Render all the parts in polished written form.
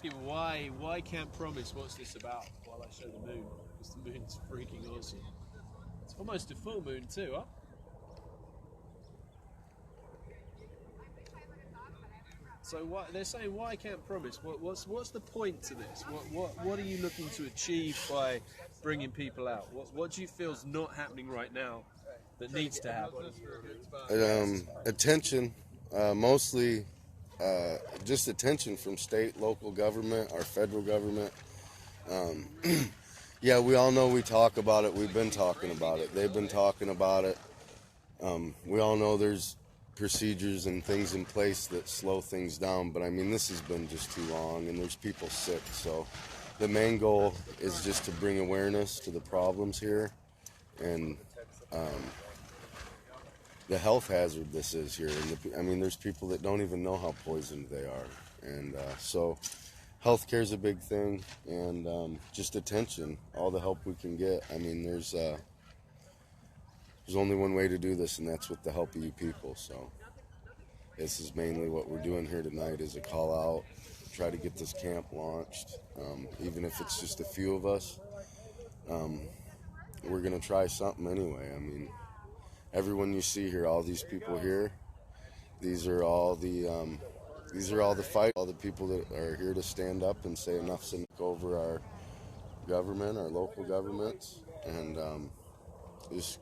asking why Camp Promise? What's this about? While I show the moon, because the moon's freaking awesome. It's almost a full moon too, huh? So what they're saying? Why Camp Promise? What's the point to this? What are you looking to achieve by bringing people out? What do you feel is not happening right now that needs to happen? Attention, mostly just attention from state, local government, our federal government. Yeah, we all know we talk about it. We've been talking about it. They've been talking about it. We all know there's procedures and things in place that slow things down, but I mean, this has been just too long, and there's people sick. So the main goal is just to bring awareness to the problems here and the health hazard this is here. And I mean, there's people that don't even know how poisoned they are, and so healthcare is a big thing, and just attention, all the help we can get. I mean, there's only one way to do this, and that's with the help of you people. So this is mainly what we're doing here tonight, is a call out, try to get this camp launched. Even if it's just a few of us, we're going to try something anyway. I mean, everyone you see here, all these people here, these are all the fight, all the people that are here to stand up and say enough's enough over our government, our local governments, and just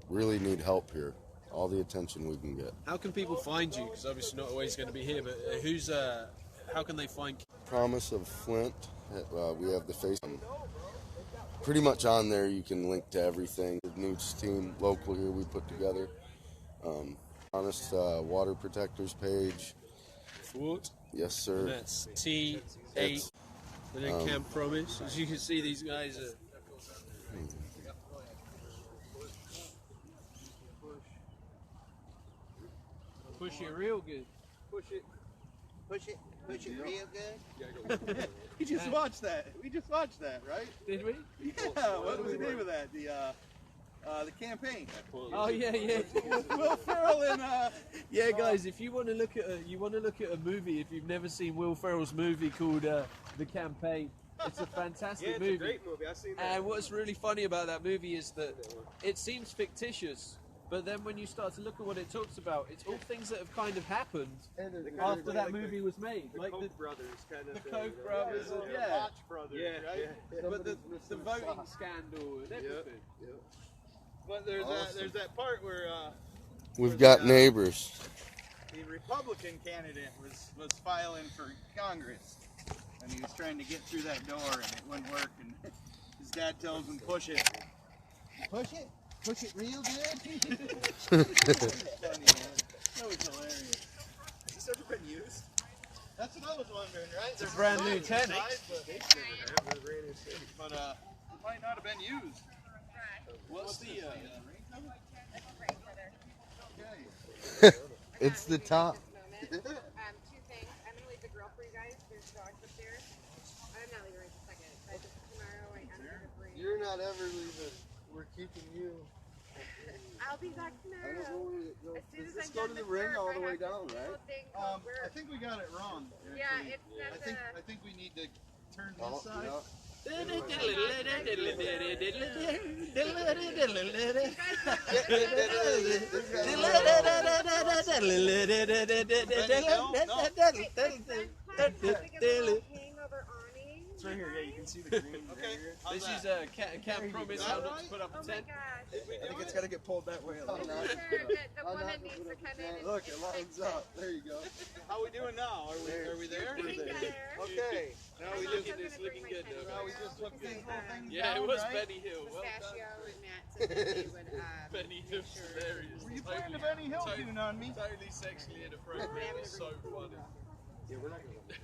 really need help here. All the attention we can get. How can people find you? Because obviously not always going to be here, but how can they find Promise of Flint? We have the face. Pretty much on there you can link to everything. The news team local here we put together. Honest Water Protectors page. What? Yes, sir. And that's T8. And then Camp Promise. As you can see, these guys are. Push it real good. Push it real good. We just watched that. We just watched that, right? Did we? Yeah. What was the name of that? The campaign. Oh yeah. Will Ferrell and Yeah, guys. If you want to look at a movie, if you've never seen Will Ferrell's movie called The Campaign, it's a fantastic movie. It's a great movie. I've seen that. And what's really funny about that movie is that it seems fictitious, but then when you start to look at what it talks about, it's all things that have kind of happened after that movie was made. The Like Koch brothers, kind of the thing, Koch you know? brothers, and the yeah. Koch brothers, Yeah, right? yeah. But the voting scandal and everything. Yep. But there's that part where We've got neighbors. the Republican candidate was filing for Congress, and he was trying to get through that door, and it wouldn't work. And his dad tells him, "Push it, push it real good." Funny, man. That was hilarious. Has this ever been used? That's what I was wondering, right? It's a brand new Tanix. But it might not have been used. What's the It's the top. Two things. I'm gonna leave the grill for you guys. There's dogs upstairs. I'm not leaving right this second. But tomorrow I am gonna bring. You're not ever leaving. We're keeping you. I'll be back tomorrow. As soon as Does this I'm go done to the with ring work, all I the way have this down, little right? thing called I work. think we got it wrong. Yeah, actually. it's I think we need to turn Oh, this side. Hangover awning. It's right here. Yeah, you can see the green. Okay. This is Camp Promise how not to put up Oh a my tent. gosh. I think it's got to get pulled that way a little. Sure, the woman needs to come in and Look, it lines up. There you go. How we doing now? Are we there? Getting better. Okay. Now we just It's looking good though. now we just took these little things Yeah, down, it was right? Benny Hill. Well done. Pistachio and Matt said that they would Benny make Hill's sure. hilarious. Were you playing the Benny Hill tune on me? Totally sexually inappropriate. It's so funny. Yeah, we're not going to.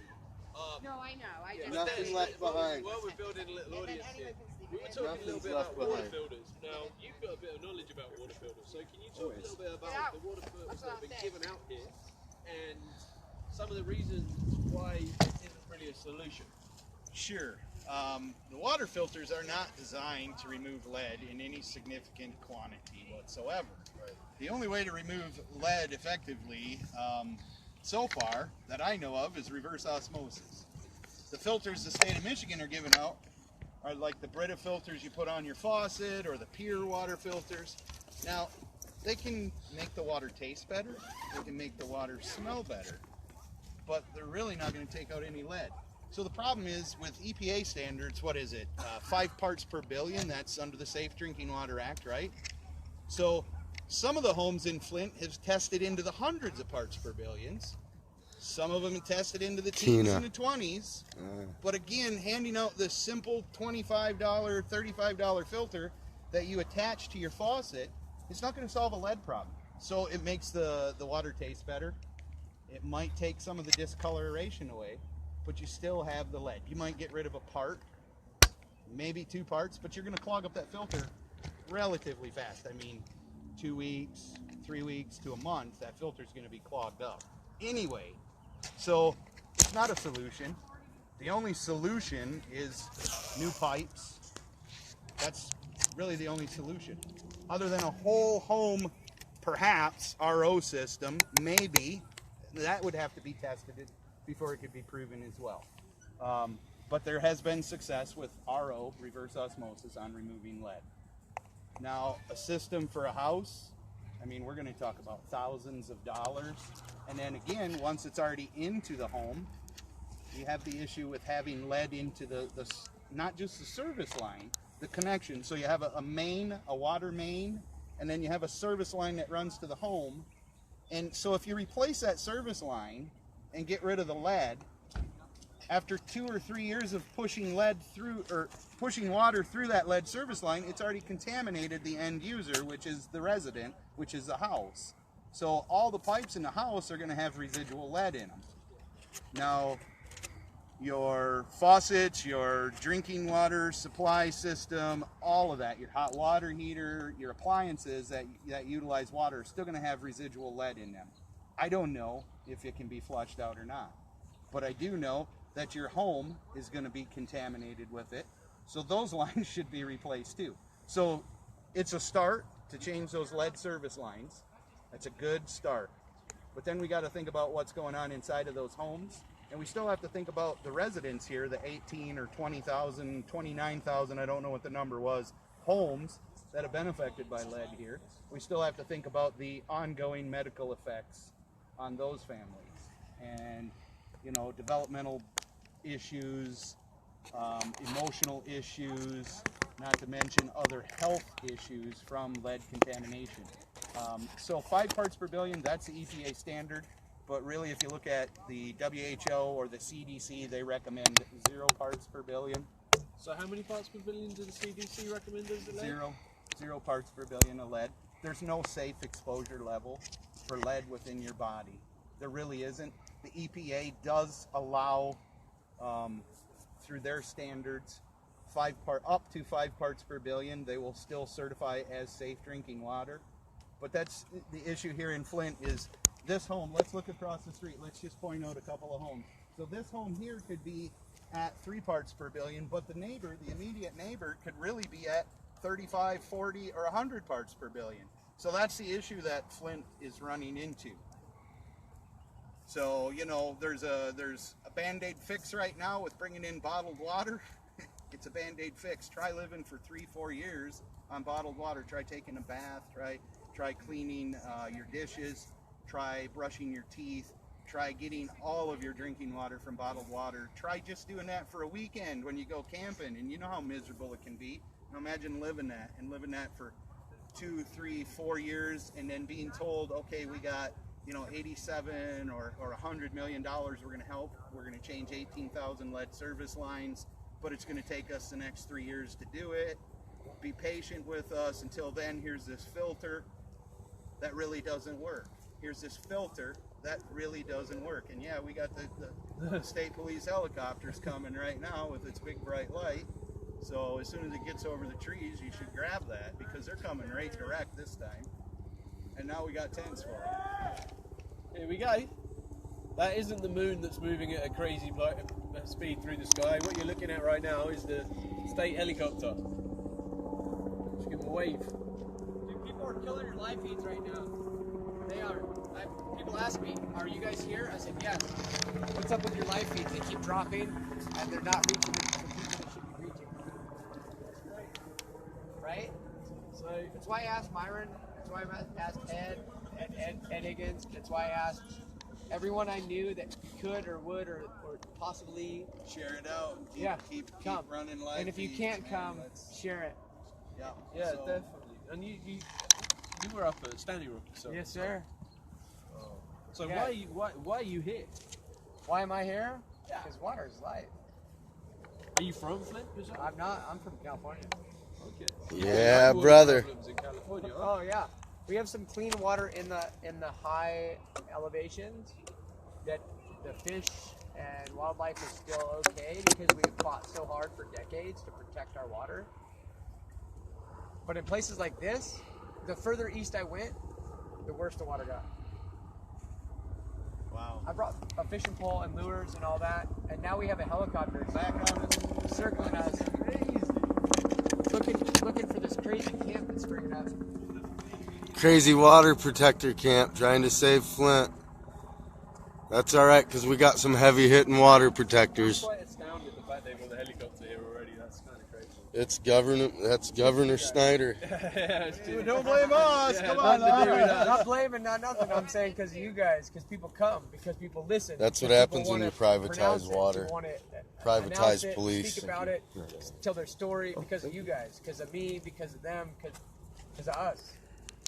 No, I know. I just. Nothing left behind. While we're building a little And then audience anyone here, can sleep we were in. talking a little bit Nothing's about left water behind. filters. Now, you've got a bit of knowledge about water filters, so can you talk a little bit Get about out. the water filters What's that have been upstairs? given out here and some of the reasons why it isn't really a solution? Sure. The water filters are not designed to remove lead in any significant quantity whatsoever. The only way to remove lead effectively, so far, that I know of, is reverse osmosis. The filters the state of Michigan are giving out are like the Brita filters you put on your faucet or the Pure water filters. Now, they can make the water taste better, they can make the water smell better, but they're really not going to take out any lead. So the problem is with EPA standards, what is it? 5 parts per billion, that's under the Safe Drinking Water Act, right? So some of the homes in Flint have tested into the hundreds of parts per billions. Some of them have tested into the teens and the 20s. But again, handing out this simple $25, $35 filter that you attach to your faucet, it's not going to solve a lead problem. So it makes the water taste better. It might take some of the discoloration away, but you still have the lead. You might get rid of a part, maybe 2 parts, but you're going to clog up that filter relatively fast. I mean, 2 weeks, 3 weeks to a month, that filter's going to be clogged up. Anyway, so it's not a solution. The only solution is new pipes. That's really the only solution. Other than a whole home, perhaps, RO system, maybe, that would have to be tested before it could be proven as well. But there has been success with RO, reverse osmosis, on removing lead. Now, a system for a house, I mean, we're going to talk about thousands of dollars. And then again, once it's already into the home, you have the issue with having lead into the not just the service line, the connection. So you have a main, a water main, and then you have a service line that runs to the home. And so if you replace that service line and get rid of the lead, after 2 or 3 years of pushing lead through, or pushing water through that lead service line, it's already contaminated the end user, which is the resident, which is the house. So all the pipes in the house are going to have residual lead in them. Now, your faucets, your drinking water supply system, all of that, your hot water heater, your appliances that utilize water are still going to have residual lead in them. I don't know if it can be flushed out or not, but I do know that your home is going to be contaminated with it. So those lines should be replaced too. So it's a start to change those lead service lines. That's a good start. But then we got to think about what's going on inside of those homes. And we still have to think about the residents here, the 18 or 20,000, 29,000, I don't know what the number was, homes that have been affected by lead here. We still have to think about the ongoing medical effects on those families. And, you know, developmental issues, emotional issues, not to mention other health issues from lead contamination. So 5 parts per billion, that's the EPA standard. But really, if you look at the WHO or the CDC, they recommend 0 parts per billion. So how many parts per billion do the CDC recommend as the lead? 0 parts per billion of lead. There's no safe exposure level for lead within your body. There really isn't. The EPA does allow, through their standards, up to 5 parts per billion. They will still certify as safe drinking water. But that's the issue here in Flint is this home. Let's look across the street. Let's just point out a couple of homes. So this home here could be at 3 parts per billion, but the neighbor, the immediate neighbor, could really be at 35, 40, or 100 parts per billion. So that's the issue that Flint is running into. So, you know, there's a Band-Aid fix right now with bringing in bottled water. It's a Band-Aid fix. Try living for 3-4 years on bottled water. Try taking a bath. Try cleaning your dishes. Try brushing your teeth. Try getting all of your drinking water from bottled water. Try just doing that for a weekend when you go camping, and you know how miserable it can be. Now imagine living that for 2, 3, 4 years, and then being told, okay, we got, you know, 87 or $100 million. We're going to help. We're going to change 18,000 lead service lines, but it's going to take us the next 3 years to do it. Be patient with us. Until then, here's this filter that really doesn't work. Here's this filter that really doesn't work. And yeah, we got the state police helicopters coming right now with its big bright light. So as soon as it gets over the trees, you should grab that because they're coming right direct this time. And now we got tents for it. Here we go. That isn't the moon that's moving at a crazy speed through the sky. What you're looking at right now is the state helicopter. Just give them a wave. Dude, people are killing your live feeds right now. They are. people ask me, "Are you guys here?" I said, "Yes." What's up with your live feeds? They keep dropping, and they're not reaching the people they should be reaching. Right? So That's why I asked Myron. That's why I asked Ed Higgins. That's why I asked everyone I knew that could or would or possibly. Share it out. Keep, Yeah, keep come. running live. And if you feeds, can't man. come, Let's- share it. yeah, yeah, so- definitely. And you were up at Stanley Rook. So Yes, sir. So Yeah. why are you here? Why am I here? Because water is life. Are you from Flint? yourself? I'm not. I'm from California. Okay. Yeah, Water brother. problems in California, huh? Oh yeah, we have some clean water in the high elevations. That the fish and wildlife is still okay because we fought so hard for decades to protect our water. But in places like this, the further east I went, the worse the water got. Wow. I brought a fishing pole and lures and all that, and now we have a helicopter back on us, circling us, looking for this crazy camp that's springing up. Crazy water protector camp trying to save Flint. That's all right, because we got some heavy hitting water I'm protectors. quite astounded the fact they've got the helicopter here already. That's kind of crazy. That's Governor Snyder. Yeah, it's just- Don't blame us. Yeah, Come nothing on. to do with us. Not blaming, not nothing. I'm saying because of you guys, because people come, because people listen. That's because what happens people when wanna you privatize pronounce it, water. to wanna, Privatize announce it, police. speak about it, tell their story because of you guys, because of me, because of them, because of us.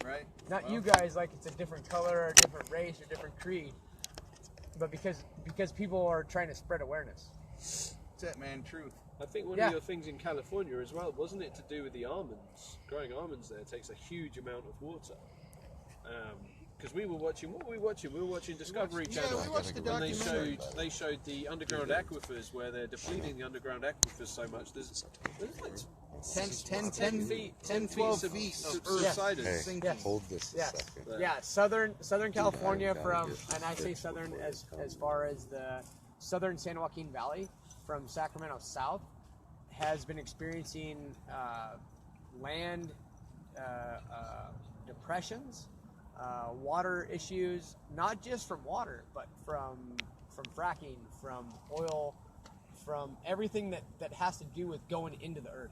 Right. Not Well, you guys like it's a different color or a different race or different creed, but because people are trying to spread awareness. That's it, man. Truth. I think one Yeah. of your things in California as well, wasn't it, to do with the almonds? Growing almonds there takes a huge amount of water. Because we were watching, what were we watching? We were watching Discovery Channel. we watched the and documentary. they showed the underground aquifers where they're depleting the underground aquifers so much. There's like 10 feet, 10, 12 feet feet of of earth. subsidence. Hey, Sinking. hold this a Yes. second. Yeah, southern California gotta from, get and I say southern as far as the southern San Joaquin Valley from Sacramento south has been experiencing land depressions, water issues, not just from water, but from fracking, from oil, from everything that has to do with going into the earth.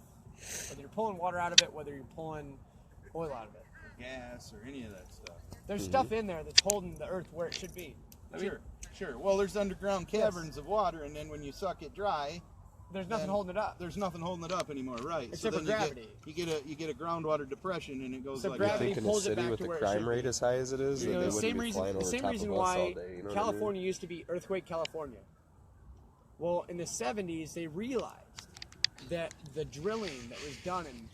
Whether you're pulling water out of it, whether you're pulling oil out of it. Gas or any of that stuff. There's stuff in there that's holding the earth where it should be. Sure. Well, there's underground caverns of water, and then when you suck it dry, There's nothing then holding it up. There's nothing holding it up anymore, right? Except for then gravity. You get a groundwater depression, and it goes So like gravity that. Think in a pulls it city back with to the where it crime should rate be. as high as it is, You that know, they the wouldn't same be reason. flying The over same top reason of us all why day. You know what I California mean? used to be earthquake California. Well, in the 70s, they realized that the drilling that was done in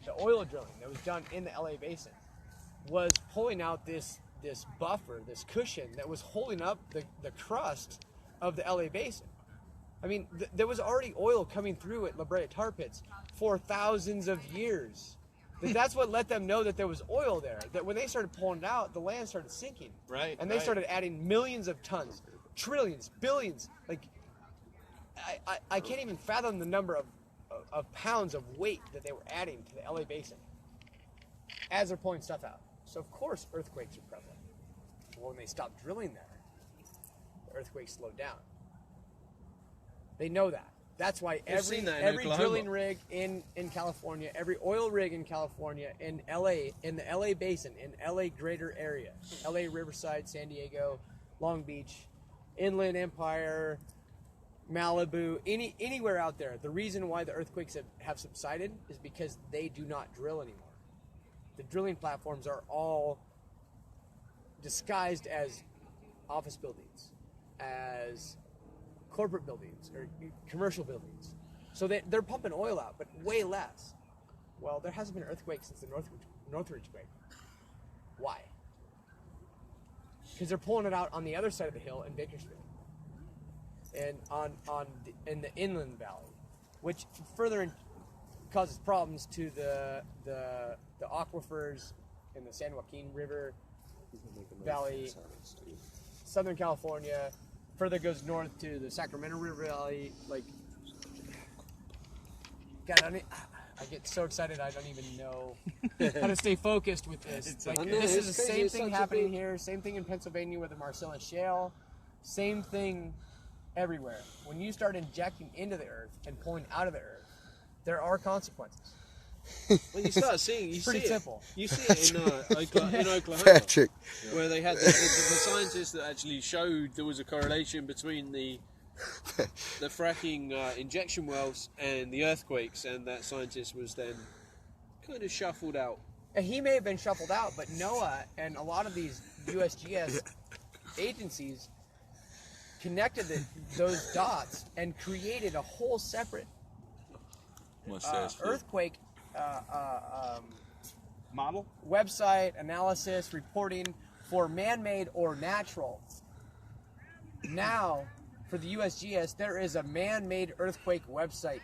the oil drilling that was done in the LA basin was pulling out this buffer, this cushion that was holding up the crust of the LA basin. I mean, there was already oil coming through at La Brea tar pits for thousands of years. That's what let them know that there was oil there. That when they started pulling it out, the land started sinking. Right, And they right. started adding millions of tons, trillions, billions. Like, I can't even fathom the number of pounds of weight that they were adding to the LA basin as they're pulling stuff out. So of course earthquakes are prevalent. Well, when they stopped drilling there, the earthquakes slowed down. They know that. That's why every seen that in Oklahoma. drilling rig in California, every oil rig in California, in LA, in the LA basin, in LA greater area, LA Riverside, San Diego, Long Beach, Inland Empire, Malibu, anywhere out there, the reason why the earthquakes have subsided is because they do not drill anymore. The drilling platforms are all disguised as office buildings, as corporate buildings, or commercial buildings. So they're pumping oil out, but way less. Well, there hasn't been an earthquake since the Northridge quake. Why? Because they're pulling it out on the other side of the hill in Bakersfield. And in the inland valley, which further causes problems to the aquifers in the San Joaquin River Valley, Southern California. Further goes north to the Sacramento River Valley. Like, God, I get so excited I don't even know how to stay focused with this. Like, I know, this is it's the crazy. same It's thing such a happening big- here. Same thing in Pennsylvania with the Marcellus Shale. Same thing everywhere. When you start injecting into the earth and pulling out of the earth, there are consequences. When you start seeing, you Pretty see simple. It. You see it in Oklahoma, Patrick. where they had the scientists that actually showed there was a correlation between the fracking injection wells and the earthquakes, and that scientist was then kind of shuffled out. And he may have been shuffled out, but NOAA and a lot of these USGS agencies connected those dots and created a whole separate earthquake Model? website analysis reporting for man-made or natural. Now, for the USGS, there is a man-made earthquake website.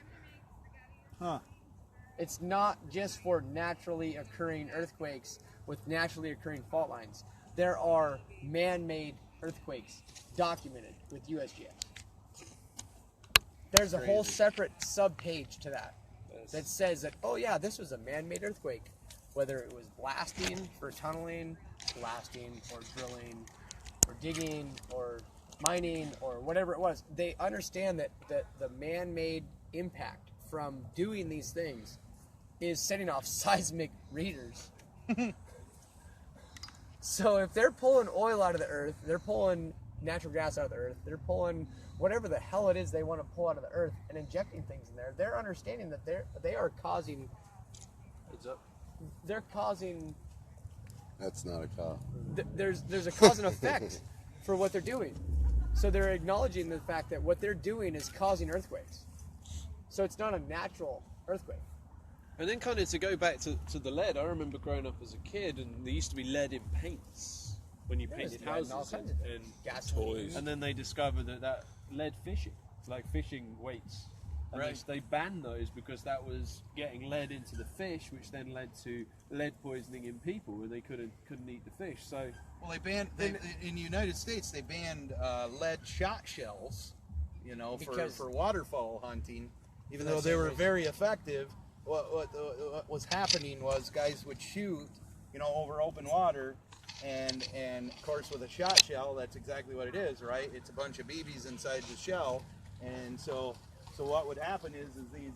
Huh. It's not just for naturally occurring earthquakes with naturally occurring fault lines. There are man-made earthquakes documented with USGS. There's a whole separate sub-page to that that says that, oh yeah, this was a man-made earthquake. Whether it was blasting for tunneling, blasting or drilling or digging or mining or whatever it was, they understand that the man-made impact from doing these things is setting off seismic readers. So if they're pulling oil out of the earth, they're pulling natural gas out of the earth, they're pulling whatever the hell it is they want to pull out of the earth and injecting things in there, they're understanding that they are causing, Heads up. they're causing, That's not a cow. there's a cause and effect for what they're doing. So they're acknowledging the fact that what they're doing is causing earthquakes. So it's not a natural earthquake. And then kind of to go back to the lead, I remember growing up as a kid, and there used to be lead in paints when you There's painted lead in all houses kinds of and things. Gasoline. and then they discovered that lead fishing, like fishing weights. And Right. they banned those because that was getting lead into the fish, which then led to lead poisoning in people, and they couldn't eat the fish. So Well, in the United States, they banned lead shot shells, Because- for waterfowl hunting, even For that though they same were reason. very effective. What was happening was guys would shoot, over open water, and of course with a shot shell, that's exactly what it is, right? It's a bunch of BBs inside the shell, and so what would happen is these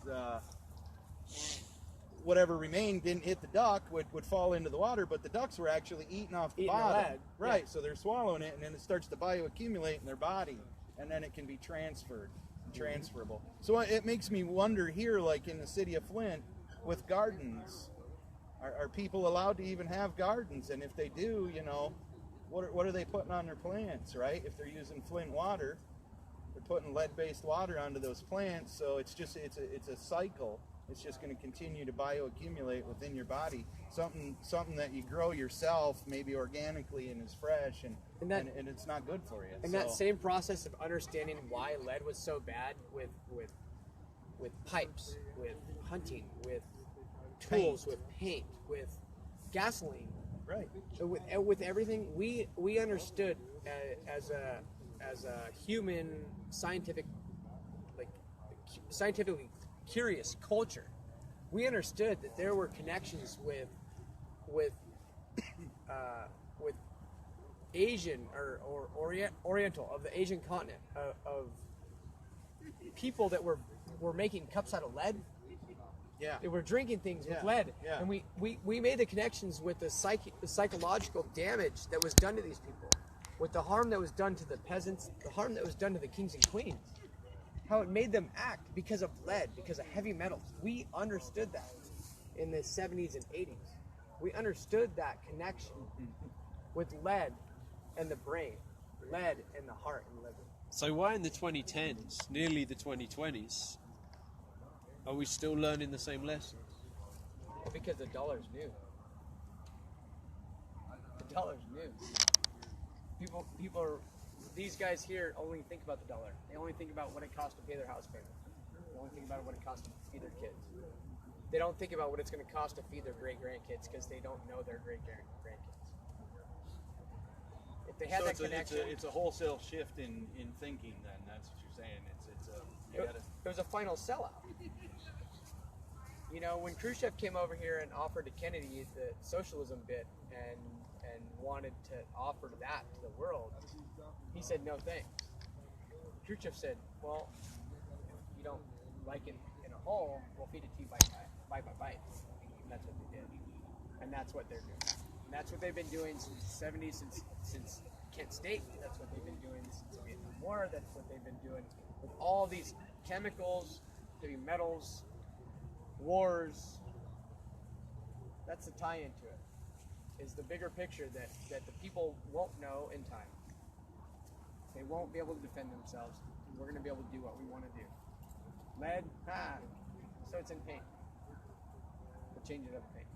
whatever remained didn't hit the duck would fall into the water, but the ducks were actually eating off the Eating the bottom, lead, right? yeah. So they're swallowing it, and then it starts to bioaccumulate in their body, and then it can be transferred, transferable. So it makes me wonder here, like in the city of Flint, with gardens, are people allowed to even have gardens? And if they do, what are they putting on their plants, right? If they're using Flint water, they're putting lead-based water onto those plants, so it's a cycle. It's just going to continue to bioaccumulate within your body. Something that you grow yourself, maybe organically and is fresh, and it's not good for you. And that same process of understanding why lead was so bad with pipes, with hunting, with tools, Paint. with paint, with gasoline, right. with everything, we understood as a human scientifically curious culture. We understood that there were connections with Asian or Oriental of the Asian continent of people that were making cups out of lead. Yeah. They were drinking things with Yeah, lead, yeah. and we made the connections with the psychological damage that was done to these people, with the harm that was done to the peasants, the harm that was done to the kings and queens, how it made them act because of lead, because of heavy metals. We understood that in the 70s and 80s. We understood that connection with lead and the brain, lead and the heart and liver. So why in the 2010s, nearly the 2020s, are we still learning the same lessons? Because the dollar's new. The dollar's new. People are, these guys here only think about the dollar. They only think about what it costs to pay their house payment. They only think about what it costs to feed their kids. They don't think about what it's going to cost to feed their great-grandkids because they don't know their great-grandkids. If they had So that connection, it's a wholesale shift in thinking. Then that's what you're saying. You gotta. it was a final sellout. You know, when Khrushchev came over here and offered to Kennedy the socialism bit and wanted to offer that to the world, he said no thanks. Khrushchev said, well, if you don't like it in a whole, we'll feed it to you bite by bite. And that's what they did. And that's what they're doing. And that's what they've been doing since the 70s, since Kent State. That's what they've been doing since the Vietnam War. That's what they've been doing with all these chemicals, heavy metals, wars. That's the tie into it, is the bigger picture that the people won't know in time. They won't be able to defend themselves. And we're going to be able to do what we want to do. Lead, so it's in paint. We'll change it up in paint.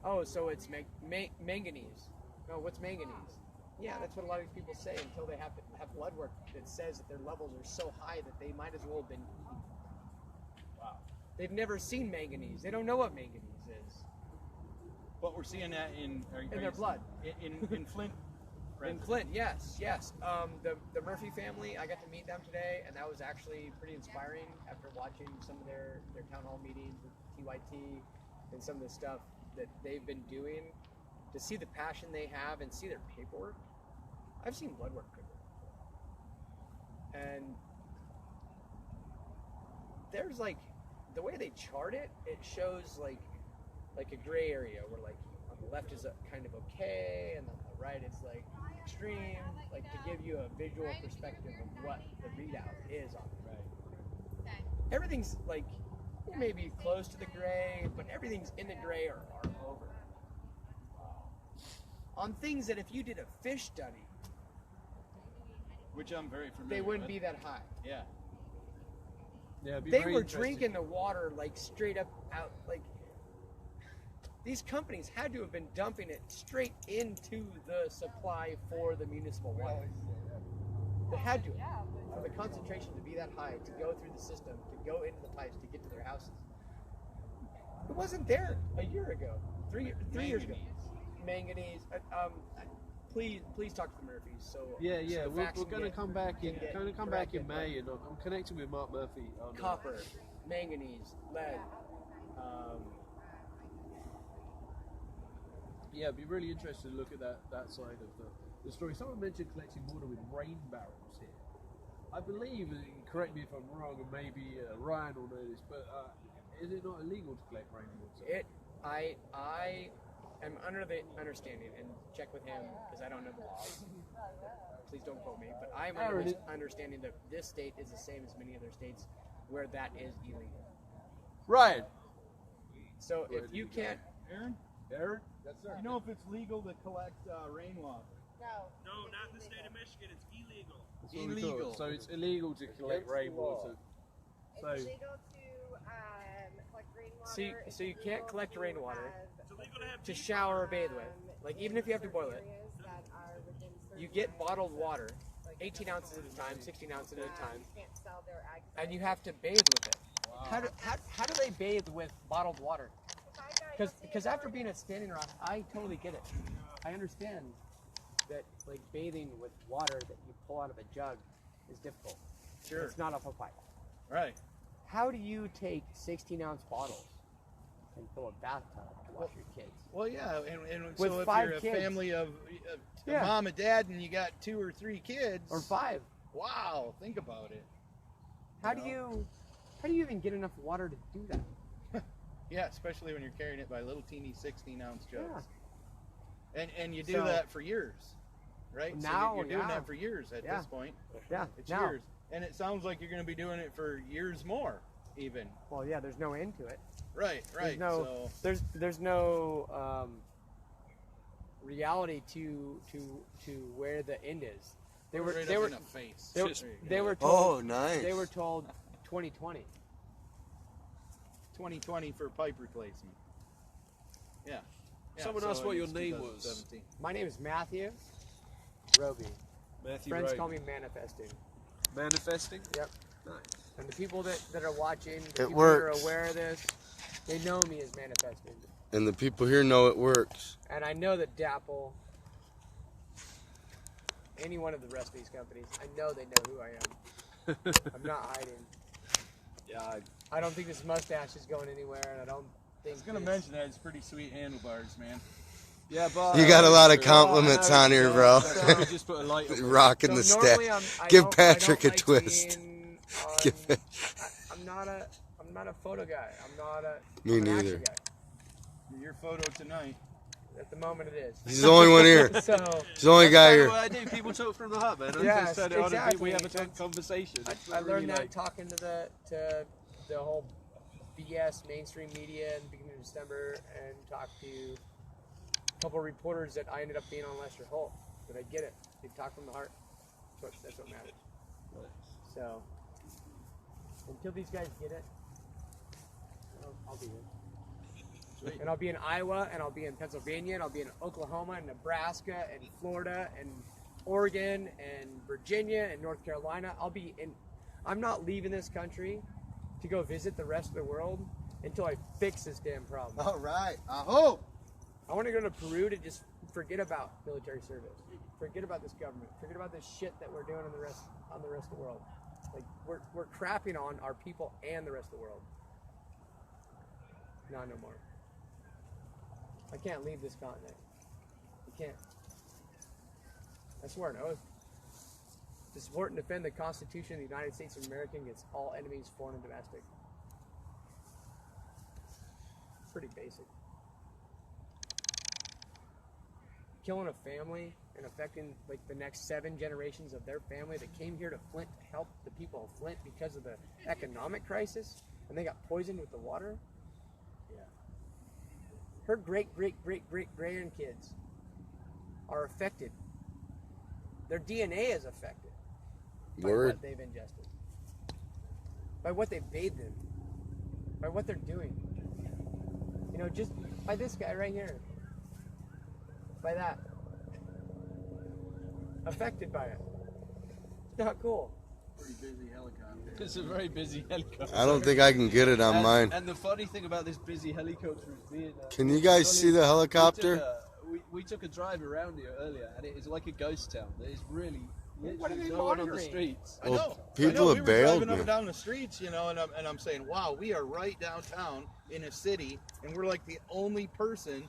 Oh, so it's manganese. No, what's manganese? Yeah, that's what a lot of these people say until they have blood work that says that their levels are so high that they might as well have been. Wow. They've never seen manganese. They don't know what manganese is. But we're seeing that in their blood. In Flint. In Flint, yes. The Murphy family, I got to meet them today, and that was actually pretty inspiring after watching some of their town hall meetings with TYT and some of the stuff that they've been doing. To see the passion they have and see their paperwork. I've seen blood work paperwork. And there's like, the way they chart it, it shows like a gray area where like on the left is kind of okay, and on the right is like extreme, like to give you a visual perspective of what the readout is on it. Right. Everything's like maybe close to the gray, but everything's in the gray or over. On things that if you did a fish study, which I'm very familiar they wouldn't with. be that high. Yeah. Yeah, it'd be They very were interesting. drinking the water like straight up out. Like these companies had to have been dumping it straight into the supply for the municipal water. They had to, for the concentration to be that high, to go through the system, to go into the pipes, to get to their houses. It wasn't there a year ago, three years ago. Manganese. Please talk to the Murphys. So Yeah, so the we're facts going to can come back in. get Going to come back in corrected, May, and I'm connecting with Mark Murphy on copper, manganese, lead. Yeah, it'd be really interesting to look at that side of the story. Someone mentioned collecting water with rain barrels here. I believe, and correct me if I'm wrong, and maybe Ryan will know this, but is it not illegal to collect rainwater? I am under the understanding, and check with him because I don't know the laws. Please don't quote me, but I'm under the understanding that this state is the same as many other states where that is illegal. Right. So if you can't, Aaron? Yes, sir. You know if it's legal to collect rainwater? No. No, not in the state of Michigan. It's illegal. That's what we thought. Illegal. So it's illegal to collect Against the rainwater. It's So illegal to collect rainwater. so you can't collect rainwater It's illegal to have to people. shower or bathe with. Like even if you have to boil it, you get bottled water, 18 ounces at a time, 16 ounces at a time, Can't sell their ag. and you have to bathe with it. How do they bathe with bottled water? Because after being at Standing Rock, I totally get it. I understand that like bathing with water that you pull out of a jug is difficult. Sure. It's not off a pipe. Right. How do you take 16-ounce bottles and fill a bathtub to wash your kids? Well, yeah, and With so if 5 you're a kids. family of Yeah. mom and dad and you got 2 or 3 kids, Or 5? wow, think about it. How do you even get enough water to do that? Yeah, especially when you're carrying it by little teeny 16-ounce jugs. Yeah. And you do So- that for years, right? Now, so you're doing yeah. that for years at Yeah. this point. Yeah. It's now, years. And it sounds like you're going to be doing it for years more, even. well, yeah. There's no end to it. Right, right. There's no reality to where the end is. They were in the face. they were told Oh, nice. they were told 2020. 2020 for pipe replacement. Yeah. Someone so asked what it your was name 2017. My name is Matthew Roby. Matthew Friends Roby. call me Manifesting. Manifesting? Yep. Nice. And the people that are watching, the It people works. that are aware of this, they know me as Manifesting. And the people here know it works. And I know that Dapple, any one of the rest of these companies, I know they know who I am. I'm not hiding. Yeah, I don't think this mustache is going anywhere, and I don't think. I was gonna mention that it's pretty sweet handlebars, man. Yeah, but You got a lot of Oh, compliments on here, bro. So we just put a light on. Rocking the So staff. normally I Give don't- Patrick I a don't twist. being Give on- it- I'm not a photo guy. I'm not a. Me I'm an action neither. guy. Your photo tonight. At the moment, it is. He's the only one here. So He's the only guy That's here. what I do. People talk from the heart, man. I Yes, just turn it on and we have a exactly. conversation. It's I not learned really that like- talking to the whole BS mainstream media in the beginning of December, and talked to a couple of reporters that I ended up being on Lester Holt. But I get it. They talk from the heart. That's what matters. So until these guys get it, I'll be here. And I'll be in Iowa, and I'll be in Pennsylvania, and I'll be in Oklahoma, and Nebraska, and Florida, and Oregon, and Virginia, and North Carolina. I'm not leaving this country to go visit the rest of the world until I fix this damn problem. All right. I hope. I want to go to Peru to just forget about military service, forget about this government, forget about this shit that we're doing on the rest of the world. Like we're crapping on our people and the rest of the world. No more. I can't leave this continent. I can't. I swear an oath. To support and defend the Constitution of the United States of America against all enemies, foreign and domestic. Pretty basic. Killing a family and affecting like the next 7 generations of their family that came here to Flint to help the people of Flint because of the economic crisis, and they got poisoned with the water. Her great grandkids are affected. Their DNA is affected by Word. what they've ingested, by what they've bathed in, by what they're doing. You know, just by this guy right here, by that, affected by it. It's not cool. Pretty busy helicopter. It's a very busy helicopter. I don't think I can get it on and, mine. And the funny thing about this busy helicopter is being. Can you guys see the helicopter? We took a drive around here earlier, and it is like a ghost town. There is really What are literally they no one on the monitoring? streets. I Well, know. people I know. have We were bailed, driving up man. and down the streets, you know, and I'm saying, wow, we are right downtown in a city, and we're like the only person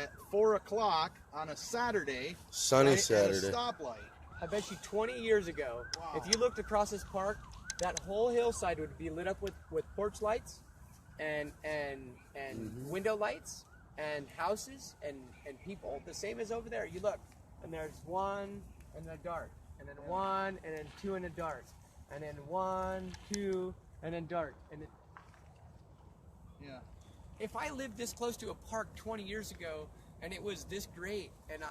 at 4 o'clock on a Saturday. Sunny right, Saturday. At a stoplight. I bet you 20 years ago, Wow. if you looked across this park, that whole hillside would be lit up with porch lights and window lights and houses and people. The same as over there. You look, and there's one in the dark, and then one, and then 2 in the dark, and then 1, 2, and then dark. And it, Yeah. if I lived this close to a park 20 years ago and it was this great, and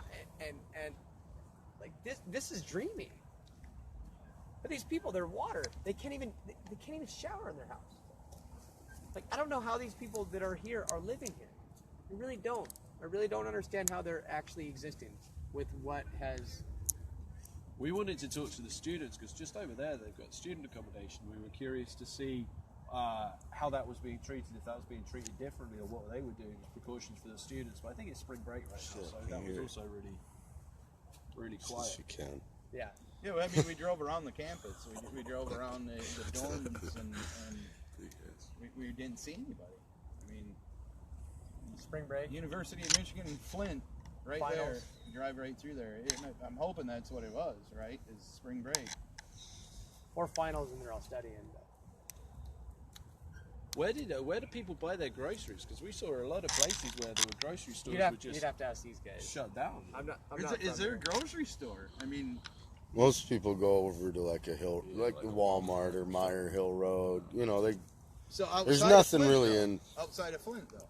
like this is dreamy. But these people, they're water. They can't even shower in their house. Like, I don't know how these people that are here are living here. I really don't. I really don't understand how they're actually existing with what has. We wanted to talk to the students because just over there they've got student accommodation. We were curious to see how that was being treated, if that was being treated differently, or what they were doing as precautions for the students. But I think it's spring break right now, Shit, so I can that was hear it. also really Yes, quiet. you can. Yeah. Yeah, well, I mean, we drove around the campus. We drove around the dorms, and we didn't see anybody. I mean, Spring break. University of Michigan, Flint, right Finals. there. You drive right through there. I'm hoping that's what it was, right? Is spring break. Or finals, and they're all studying. Where do people buy their groceries? Because we saw a lot of places where there were grocery stores You'd were just have to ask these guys. shut down. I'm not. Is from there here. a grocery store? I mean, Most people go over to like a hill, like the Walmart or Meyer Hill Road. You know, so outside there's of nothing Flint, really though. in. Outside of Flint, though.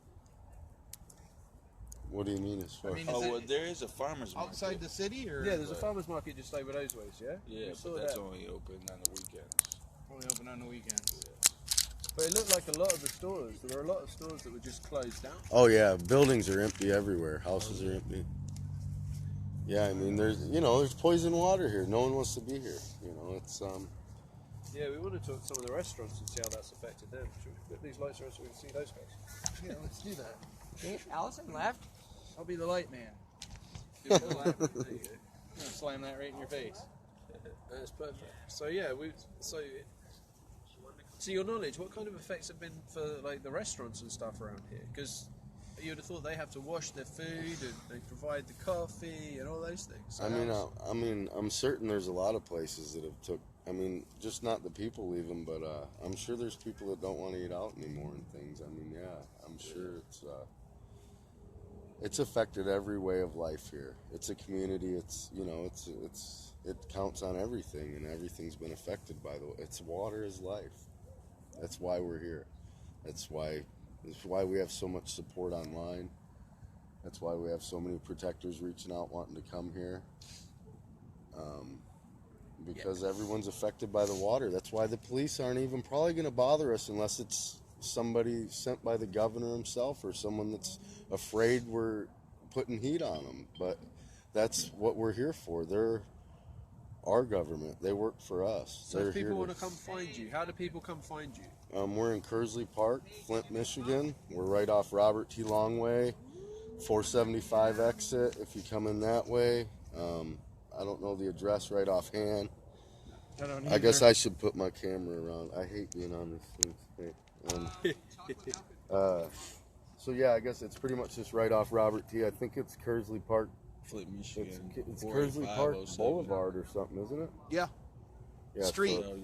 What do you mean as far? I mean, Oh, is well, it there is a farmer's market. outside the city, or Yeah, there's a farmer's market just over those ways, yeah? Yeah, We saw but that's that. only open on the weekends. only open on the weekends? But it looked like a lot of the stores, there were a lot of stores that were just closed down. Oh yeah, buildings are empty everywhere. Houses are empty. Yeah, I mean, there's poison water here. No one wants to be here. You know, it's Yeah, we want to talk to some of the restaurants and see how that's affected them. Should we put these lights on so we can see those guys? Yeah, let's do that. Hey, Allison left. I'll be the light man. Give me the light. I'm gonna slam that right in your face. That's perfect. So yeah, To your knowledge, what kind of effects have been for like the restaurants and stuff around here? Because you would have thought they have to wash their food and they provide the coffee and all those things. So I mean, I'm certain there's a lot of places that have took. I mean, just not the people leaving, but I'm sure there's people that don't want to eat out anymore and things. I mean, yeah, I'm sure it's affected every way of life here. It's a community. It's it counts on everything, and everything's been affected by it's water is life. That's why we're here. That's why we have so much support online. That's why we have so many protectors reaching out, wanting to come here. Because everyone's affected by the water. That's why the police aren't even probably going to bother us unless it's somebody sent by the governor himself or someone that's afraid we're putting heat on them. But that's what we're here for. They're our government. They work for us. So if people want to come find you, how do people come find you? We're in Kersley Park, Flint, Michigan. We're right off Robert T. Longway, 475 exit if you come in that way. I don't know the address right offhand. I guess I should put my camera around. I hate being on this thing. So yeah, I guess it's pretty much just right off Robert T. I think it's Kersley Park. Flint, Michigan. It's Kersley Park Boulevard or something, isn't it? Yeah. Yeah, Street. so-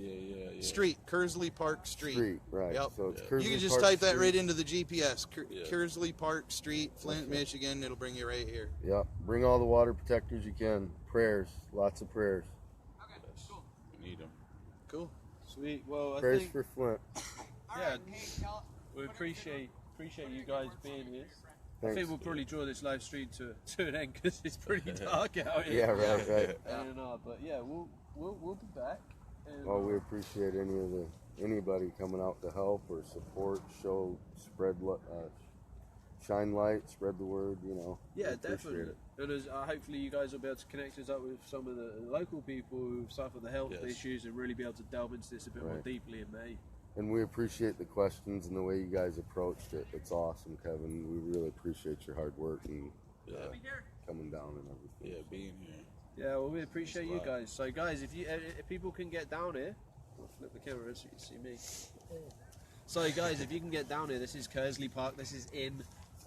Street. Kersley Park Street. Street, right. Yep. So it's You Kersley can just Park type that Street. right into the GPS. Yeah. Kersley Park Street, Flint, Michigan. It'll bring you right here. Yep. Bring all the water protectors you can. Prayers. Lots of prayers. We need them. Cool. Sweet. Well, I Prayers think for Flint. yeah, we appreciate you guys being here. I Thanks. think we'll probably draw this live stream to an end because it's pretty dark out here. Yeah, right. But yeah, we'll be back. And, Well, we appreciate anybody coming out to help or support, show, shine light, spread the word. We yeah, appreciate definitely. it. And hopefully you guys will be able to connect us up with some of the local people who've suffered the health Yes. issues and really be able to delve into this a bit more Right. deeply in May. And we appreciate the questions and the way you guys approached it. It's awesome, Kevin. We really appreciate your hard work and Yeah. coming down and everything. Yeah, being here. Yeah, well, we appreciate you Wow. guys. So, guys, if people can get down here, I'll flip the camera so you can see me. So, guys, if you can get down here, this is Kersley Park. This is in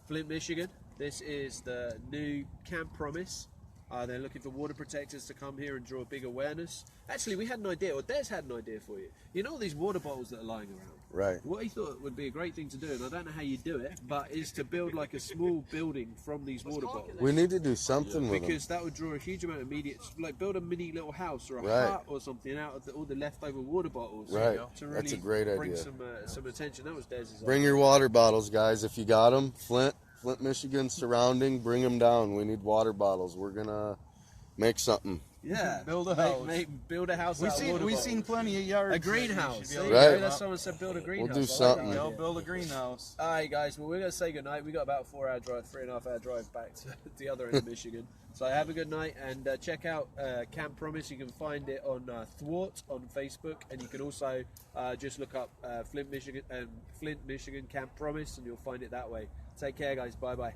Flint, Michigan. This is the new Camp Promise. They're looking for water protectors to come here and draw big awareness. Actually, we had an idea, or Des had an idea for you. You know these water bottles that are lying around? Right. What he thought would be a great thing to do, and I don't know how you do it, but is to build like a small building from these water bottles. We need to do something with them. Because that would draw a huge amount of immediate, like build a mini little house or a Right. hut or something out of all the leftover water bottles. Right. To really That's a great bring idea. some attention. That was Des's Bring your water bottles, guys. If you got them, Flint, Michigan, surrounding, bring them down. We need water bottles. We're gonna make something. Yeah. Build a house. Build a house. We've out of water seen bottles. plenty of yards. A greenhouse. That you should be able There you to go. Right. That's someone said build a greenhouse. do I like that something. idea. build a greenhouse. All right, guys. Well, we're going to say goodnight. We got about a 4-hour drive, 3.5-hour drive back to the other end of Michigan. So have a good night and check out Camp Promise. You can find it on Thwart on Facebook, and you can also just look up Flint, Michigan Camp Promise, and you'll find it that way. Take care, guys. Bye bye.